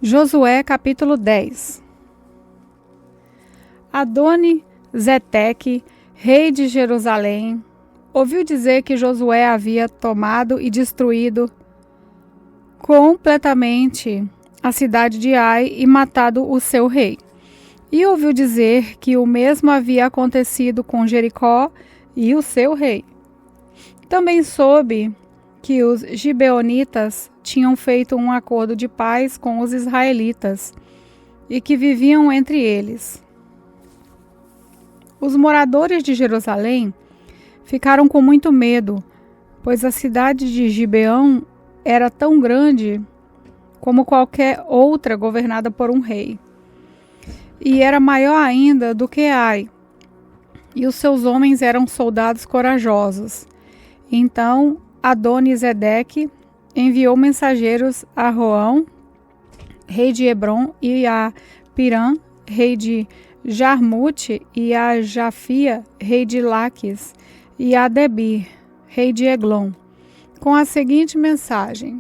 Josué capítulo 10. Adoni-Zedeque, rei de Jerusalém, ouviu dizer que Josué havia tomado e destruído completamente a cidade de Ai e matado o seu rei. E ouviu dizer que o mesmo havia acontecido com Jericó e o seu rei. Também soube que os gibeonitas tinham feito um acordo de paz com os israelitas e que viviam entre eles. Os moradores de Jerusalém ficaram com muito medo, pois a cidade de Gibeão era tão grande como qualquer outra governada por um rei, e era maior ainda do que Ai, e os seus homens eram soldados corajosos. Então Adoni-Zedeque enviou mensageiros a Roão, rei de Hebron, e a Pirã, rei de Jarmute, e a Jafia, rei de Laques, e a Debir, rei de Eglon, com a seguinte mensagem: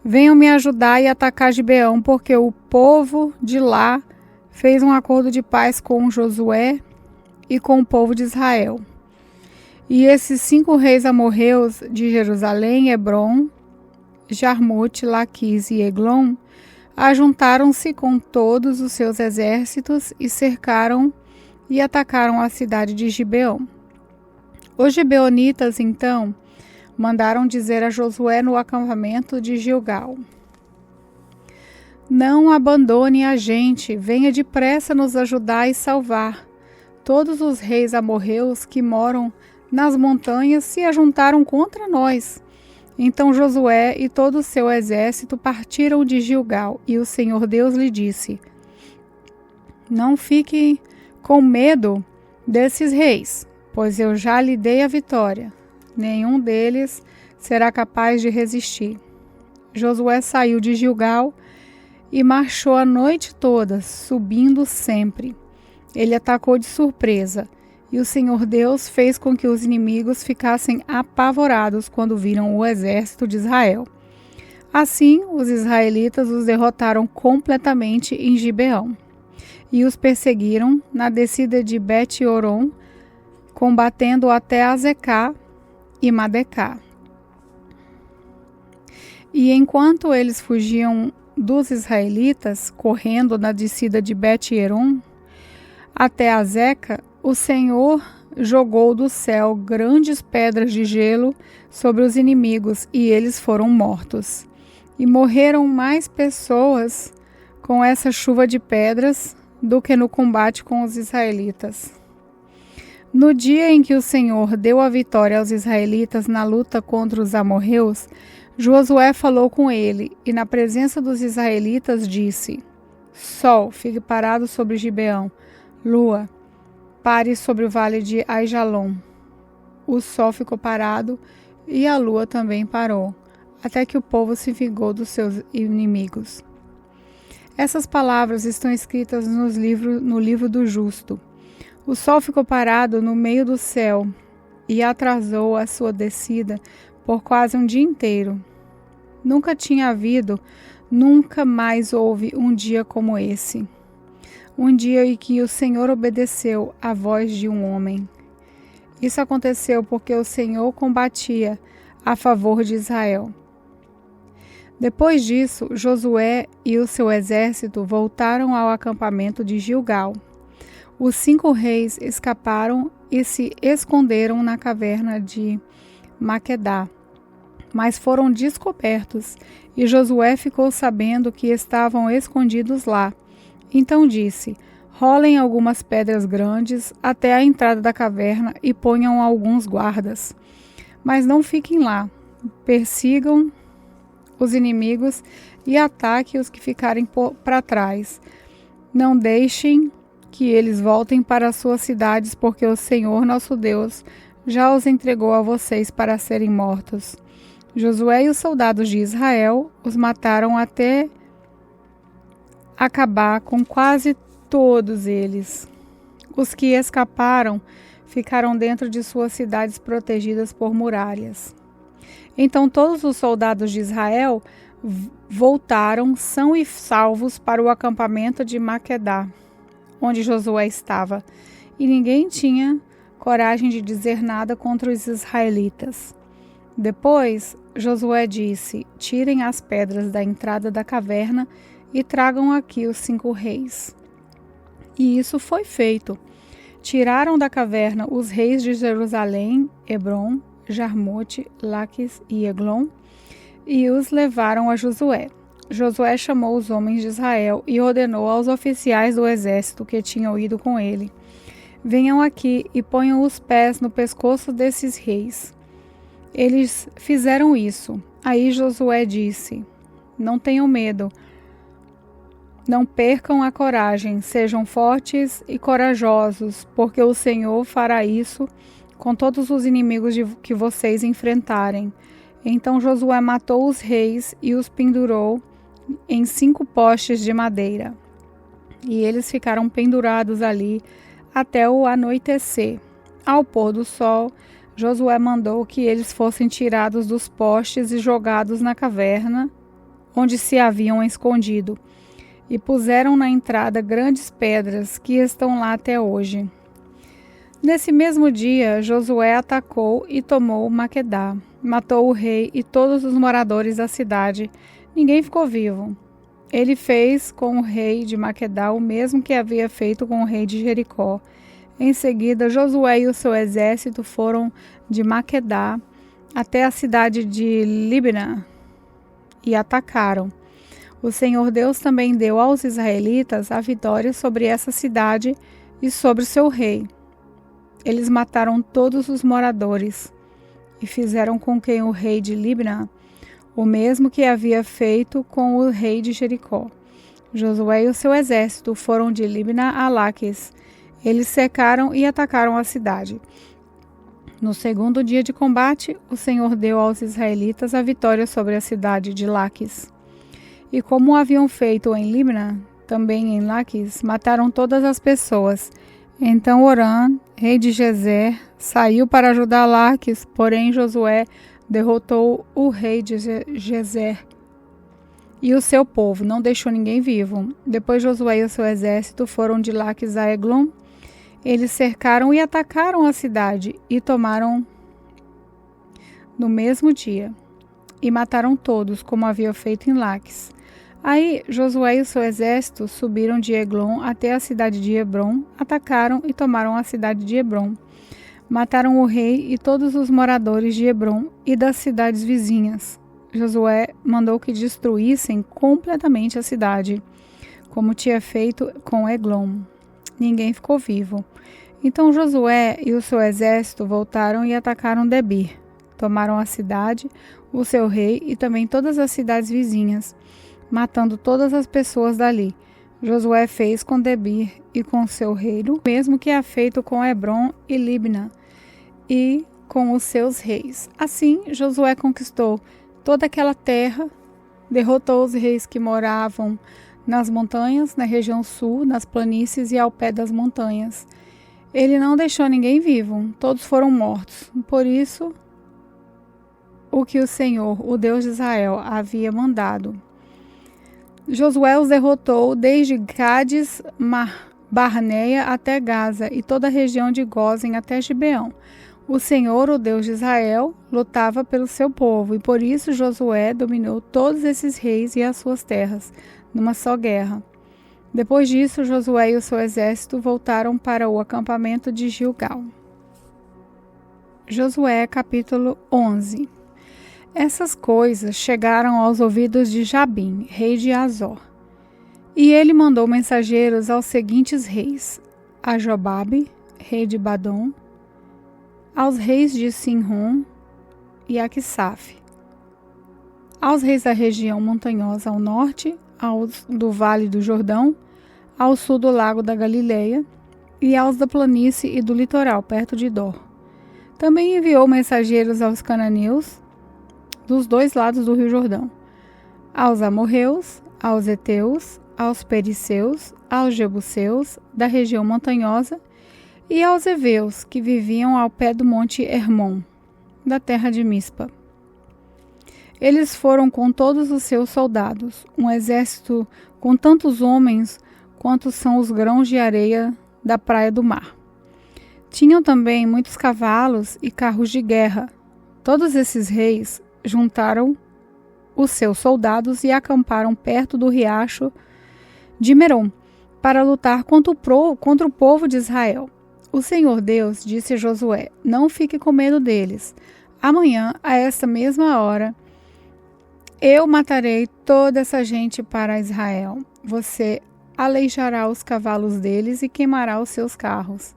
venham me ajudar e atacar Gibeão, porque o povo de lá fez um acordo de paz com Josué e com o povo de Israel. E esses 5 reis amorreus de Jerusalém, Hebron, Jarmute, Laquis e Eglon ajuntaram-se com todos os seus exércitos e cercaram e atacaram a cidade de Gibeão. Os gibeonitas, então, mandaram dizer a Josué no acampamento de Gilgal: não abandone a gente, venha depressa nos ajudar e salvar. Todos os reis amorreus que moram nas montanhas se ajuntaram contra nós. Então Josué e todo o seu exército partiram de Gilgal, e o Senhor Deus lhe disse: não fique com medo desses reis, pois eu já lhe dei a vitória. Nenhum deles será capaz de resistir. Josué saiu de Gilgal e marchou a noite toda, subindo sempre. Ele atacou de surpresa, e o Senhor Deus fez com que os inimigos ficassem apavorados quando viram o exército de Israel. Assim, os israelitas os derrotaram completamente em Gibeão e os perseguiram na descida de Bet-Horon, combatendo até Azecá e Madecá. E enquanto eles fugiam dos israelitas, correndo na descida de Bet-Horon até Azeca, o Senhor jogou do céu grandes pedras de gelo sobre os inimigos, e eles foram mortos. E morreram mais pessoas com essa chuva de pedras do que no combate com os israelitas. No dia em que o Senhor deu a vitória aos israelitas na luta contra os amorreus, Josué falou com ele, e na presença dos israelitas disse: Sol, fique parado sobre Gibeão. Lua, pare sobre o vale de Aijalon. O sol ficou parado e a lua também parou, até que o povo se vingou dos seus inimigos. Essas palavras estão escritas no livro do justo. O sol ficou parado no meio do céu e atrasou a sua descida por quase um dia inteiro. Nunca tinha havido, nunca mais houve um dia como esse. Um dia em que o Senhor obedeceu à voz de um homem. Isso aconteceu porque o Senhor combatia a favor de Israel. Depois disso, Josué e o seu exército voltaram ao acampamento de Gilgal. Os 5 reis escaparam e se esconderam na caverna de Maquedá, mas foram descobertos, e Josué ficou sabendo que estavam escondidos lá. Então disse: rolem algumas pedras grandes até a entrada da caverna e ponham alguns guardas. Mas não fiquem lá. Persigam os inimigos e ataquem os que ficarem para trás. Não deixem que eles voltem para as suas cidades, porque o Senhor nosso Deus já os entregou a vocês para serem mortos. Josué e os soldados de Israel os mataram até acabar com quase todos eles. Os que escaparam ficaram dentro de suas cidades protegidas por muralhas. Então todos os soldados de Israel voltaram são e salvos para o acampamento de Maquedá, onde Josué estava, e ninguém tinha coragem de dizer nada contra os israelitas. Depois, Josué disse: tirem as pedras da entrada da caverna e tragam aqui os 5 reis. E isso foi feito. Tiraram da caverna os reis de Jerusalém, Hebron, Jarmote, Laquis e Eglon, e os levaram a Josué. Josué chamou os homens de Israel e ordenou aos oficiais do exército que tinham ido com ele: venham aqui e ponham os pés no pescoço desses reis. Eles fizeram isso. Aí Josué disse: não tenham medo, não percam a coragem, sejam fortes e corajosos, porque o Senhor fará isso com todos os inimigos que vocês enfrentarem. Então Josué matou os reis e os pendurou em 5 postes de madeira. E eles ficaram pendurados ali até o anoitecer. Ao pôr do sol, Josué mandou que eles fossem tirados dos postes e jogados na caverna onde se haviam escondido, e puseram na entrada grandes pedras que estão lá até hoje. Nesse mesmo dia, Josué atacou e tomou Maquedá, matou o rei e todos os moradores da cidade. Ninguém ficou vivo. Ele fez com o rei de Maquedá o mesmo que havia feito com o rei de Jericó. Em seguida, Josué e o seu exército foram de Maquedá até a cidade de Libna e atacaram. O Senhor Deus também deu aos israelitas a vitória sobre essa cidade e sobre seu rei. Eles mataram todos os moradores e fizeram com que o rei de Libna o mesmo que havia feito com o rei de Jericó. Josué e o seu exército foram de Libna a Laquis. Eles cercaram e atacaram a cidade. No segundo dia de combate, o Senhor deu aos israelitas a vitória sobre a cidade de Laquis. E como haviam feito em Libna, também em Laquis, mataram todas as pessoas. Então Orã, rei de Gezer, saiu para ajudar Laquis, porém Josué derrotou o rei de Gezer e o seu povo, não deixou ninguém vivo. Depois Josué e o seu exército foram de Laquis a Eglon. Eles cercaram e atacaram a cidade e tomaram no mesmo dia, e mataram todos, como havia feito em Laquis. Aí Josué e o seu exército subiram de Eglon até a cidade de Hebron, atacaram e tomaram a cidade de Hebron. Mataram o rei e todos os moradores de Hebron e das cidades vizinhas. Josué mandou que destruíssem completamente a cidade, como tinha feito com Eglon. Ninguém ficou vivo. Então Josué e o seu exército voltaram e atacaram Debir. Tomaram a cidade, o seu rei e também todas as cidades vizinhas, matando todas as pessoas dali. Josué fez com Debir e com seu reino o mesmo que havia feito com Hebron e Libna e com os seus reis. Assim, Josué conquistou toda aquela terra, derrotou os reis que moravam nas montanhas, na região sul, nas planícies e ao pé das montanhas. Ele não deixou ninguém vivo, todos foram mortos. Por isso, o que o Senhor, o Deus de Israel, havia mandado. Josué os derrotou desde Cádiz Barneia até Gaza e toda a região de Gósen até Gibeão. O Senhor, o Deus de Israel, lutava pelo seu povo, e por isso Josué dominou todos esses reis e as suas terras, numa só guerra. Depois disso, Josué e o seu exército voltaram para o acampamento de Gilgal. Josué, capítulo 11. Essas coisas chegaram aos ouvidos de Jabim, rei de Azor. E ele mandou mensageiros aos seguintes reis: a Jobabe, rei de Badom, aos reis de Sinrom e Aquisaf, aos reis da região montanhosa ao norte, aos do Vale do Jordão, ao sul do Lago da Galileia, e aos da planície e do litoral, perto de Dor. Também enviou mensageiros aos cananeus, dos 2 lados do rio Jordão, aos amorreus, aos heteus, aos perizeus, aos jebuseus, da região montanhosa, e aos heveus, que viviam ao pé do monte Hermon, da terra de Mispa. Eles foram com todos os seus soldados, um exército com tantos homens quanto são os grãos de areia da praia do mar. Tinham também muitos cavalos e carros de guerra. Todos esses reis juntaram os seus soldados e acamparam perto do riacho de Merom para lutar contra o povo de Israel. O Senhor Deus disse a Josué: não fique com medo deles. Amanhã, a esta mesma hora, eu matarei toda essa gente para Israel. Você aleijará os cavalos deles e queimará os seus carros.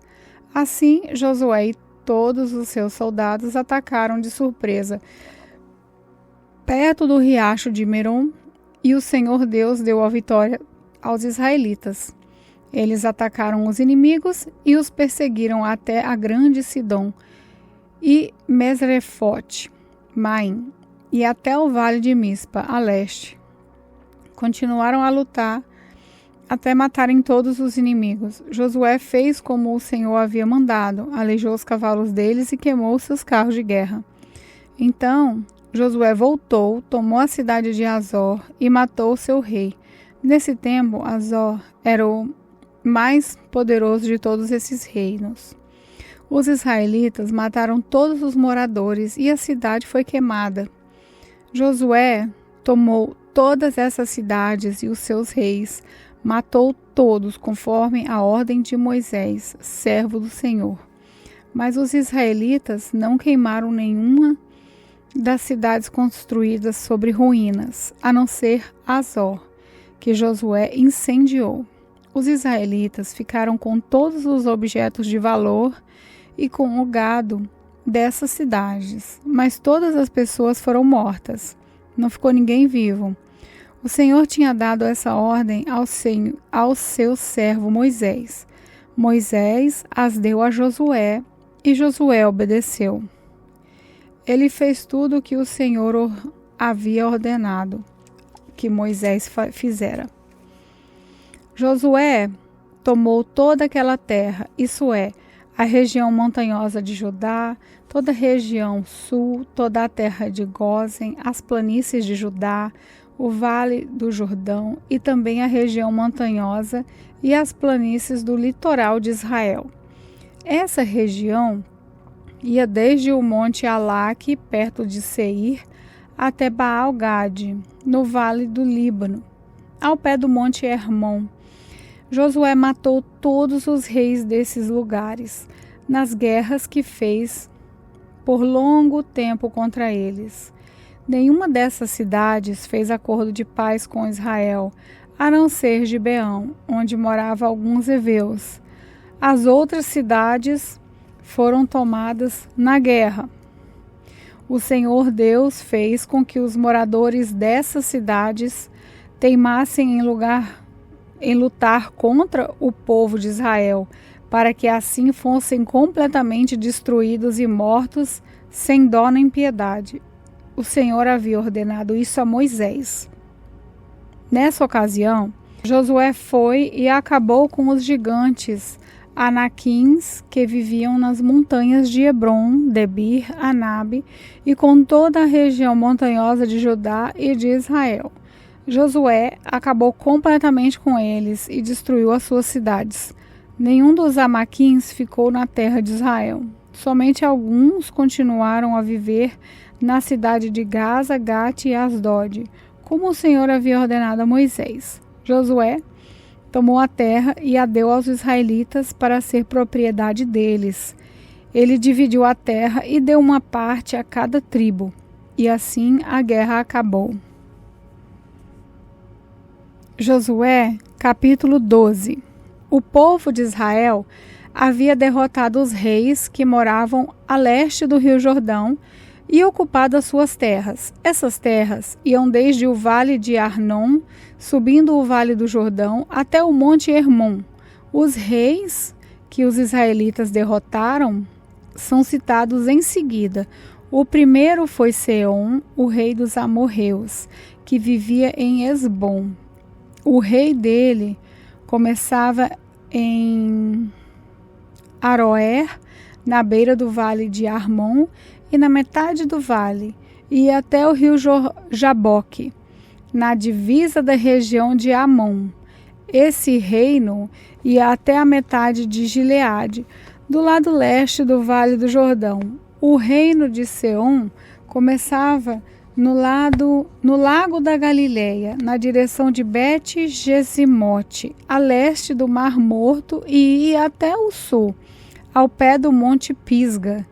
Assim, Josué e todos os seus soldados atacaram de surpresa perto do riacho de Merom, e o Senhor Deus deu a vitória aos israelitas. Eles atacaram os inimigos e os perseguiram até a grande Sidom e Mesrefote, Maim, e até o vale de Mispa, a leste. Continuaram a lutar até matarem todos os inimigos. Josué fez como o Senhor havia mandado, aleijou os cavalos deles e queimou seus carros de guerra. Então Josué voltou, tomou a cidade de Azor e matou seu rei. Nesse tempo, Azor era o mais poderoso de todos esses reinos. Os israelitas mataram todos os moradores e a cidade foi queimada. Josué tomou todas essas cidades e os seus reis, matou todos conforme a ordem de Moisés, servo do Senhor. Mas os israelitas não queimaram nenhuma das cidades construídas sobre ruínas, a não ser Azor, que Josué incendiou. Os israelitas ficaram com todos os objetos de valor e com o gado dessas cidades, mas todas as pessoas foram mortas. Não ficou ninguém vivo. O Senhor tinha dado essa ordem ao seu servo Moisés. Moisés as deu a Josué e Josué obedeceu. Ele fez tudo o que o Senhor havia ordenado que Moisés fizera. Josué tomou toda aquela terra, isso é, a região montanhosa de Judá, toda a região sul, toda a terra de Gósen, as planícies de Judá, o vale do Jordão e também a região montanhosa e as planícies do litoral de Israel. Essa região ia desde o monte Alaque, perto de Seir, até Baal-Gade, no vale do Líbano, ao pé do monte Hermon. Josué matou todos os reis desses lugares, nas guerras que fez por longo tempo contra eles. Nenhuma dessas cidades fez acordo de paz com Israel, a não ser Gibeão, onde moravam alguns heveus. As outras cidades foram tomadas na guerra. O Senhor Deus fez com que os moradores dessas cidades teimassem em lutar contra o povo de Israel, para que assim fossem completamente destruídos e mortos, sem dó nem piedade. O Senhor havia ordenado isso a Moisés. Nessa ocasião, Josué foi e acabou com os gigantes anaquins que viviam nas montanhas de Hebron, Debir, Anabe e com toda a região montanhosa de Judá e de Israel. Josué acabou completamente com eles e destruiu as suas cidades. Nenhum dos amaquins ficou na terra de Israel. Somente alguns continuaram a viver na cidade de Gaza, Gate e Asdod, como o Senhor havia ordenado a Moisés. Josué tomou a terra e a deu aos israelitas para ser propriedade deles. Ele dividiu a terra e deu uma parte a cada tribo. E assim a guerra acabou. Josué, capítulo 12. O povo de Israel havia derrotado os reis que moravam a leste do rio Jordão e ocupado as suas terras. Essas terras iam desde o vale de Arnon, subindo o vale do Jordão, até o monte Hermon. Os reis que os israelitas derrotaram são citados em seguida. O primeiro foi Seom, o rei dos amorreus, que vivia em Esbom. O rei dele começava em Aroer, na beira do vale de Armon, e na metade do vale, e até o rio Jaboque, na divisa da região de Amon. Esse reino ia até a metade de Gileade, do lado leste do Vale do Jordão. O reino de Seom começava no lago da Galileia, na direção de Bet-Gesimote, a leste do Mar Morto, e ia até o sul, ao pé do Monte Pisga.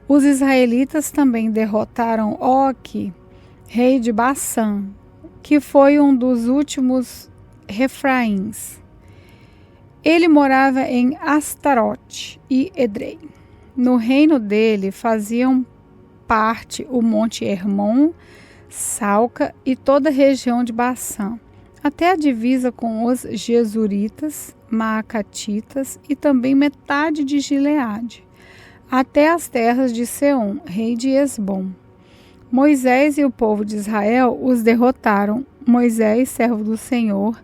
Os israelitas também derrotaram Og, rei de Bassã, que foi um dos últimos refraíns. Ele morava em Astarote e Edrei. No reino dele faziam parte o Monte Hermon, Salca e toda a região de Bassã, até a divisa com os Gesuritas, Maacatitas e também metade de Gileade, até as terras de Seom, rei de Esbom. Moisés e o povo de Israel os derrotaram. Moisés, servo do Senhor,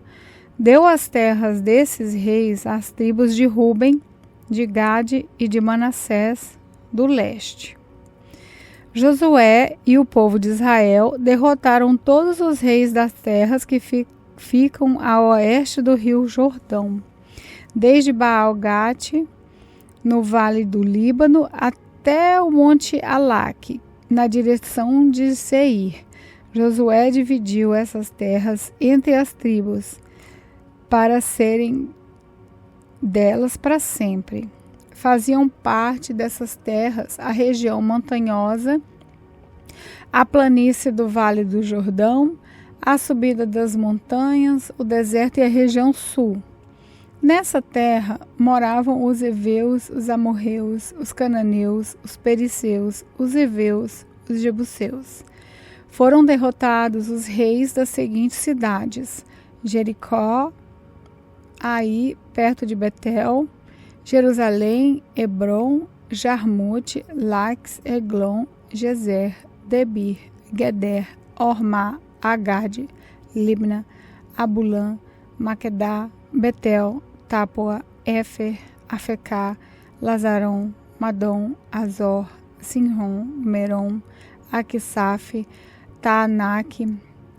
deu as terras desses reis às tribos de Ruben, de Gade e de Manassés, do leste. Josué e o povo de Israel derrotaram todos os reis das terras que ficam a oeste do rio Jordão, desde Baal-Gate, no vale do Líbano, até o monte Alaque, na direção de Seir. Josué dividiu essas terras entre as tribos, para serem delas para sempre. Faziam parte dessas terras a região montanhosa, a planície do Vale do Jordão, a subida das montanhas, o deserto e a região sul. Nessa terra moravam os heveus, os amorreus, os cananeus, os perizeus, os heveus, os jebuseus. Foram derrotados os reis das seguintes cidades: Jericó, Ai, perto de Betel, Jerusalém, Hebron, Jarmute, Laques, Eglon, Gezer, Debir, Geder, Ormá, Agade, Libna, Abulã, Maquedá, Betel, Tápoa, Éfer, Afecá, Lazarão, Madom, Azor, Sinron, Merom, Aquisaf, Taanaque,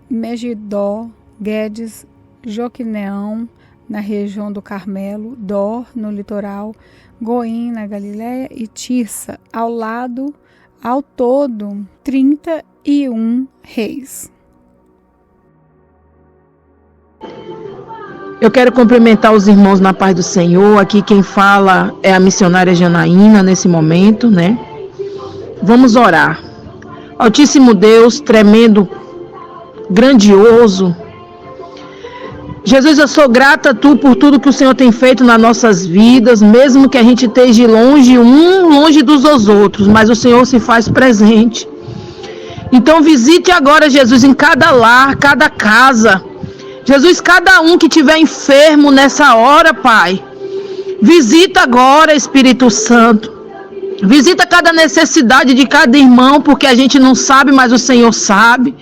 Megidó, Guedes, Joquineão, na região do Carmelo, Dor, no litoral, Goim, na Galileia, e Tirsa, ao todo, 31 reis. Eu quero cumprimentar os irmãos na paz do Senhor. Aqui quem fala é a missionária Janaína nesse momento, né? Vamos orar. Altíssimo Deus, tremendo, grandioso, Jesus, eu sou grata a Tu por tudo que o Senhor tem feito nas nossas vidas, mesmo que a gente esteja longe dos outros, mas o Senhor se faz presente. Então visite agora, Jesus, em cada lar, cada casa. Jesus, cada um que estiver enfermo nessa hora, Pai, visita agora, Espírito Santo. Visita cada necessidade de cada irmão, porque a gente não sabe, mas o Senhor sabe.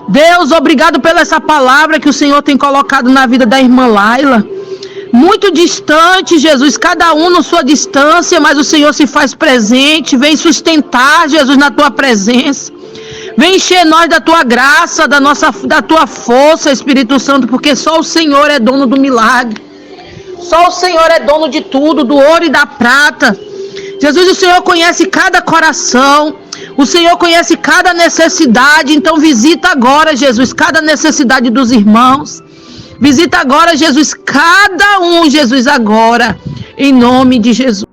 Deus, obrigado pela essa palavra que o Senhor tem colocado na vida da irmã Laila. Muito distante, Jesus, cada um na sua distância, mas o Senhor se faz presente. Vem sustentar, Jesus, na Tua presença. Vem encher nós da Tua graça, da Tua força, Espírito Santo, porque só o Senhor é dono do milagre. Só o Senhor é dono de tudo, do ouro e da prata. Jesus, o Senhor conhece cada coração. O Senhor conhece cada necessidade, então visita agora, Jesus, cada necessidade dos irmãos. Visita agora, Jesus, cada um, Jesus, agora, em nome de Jesus.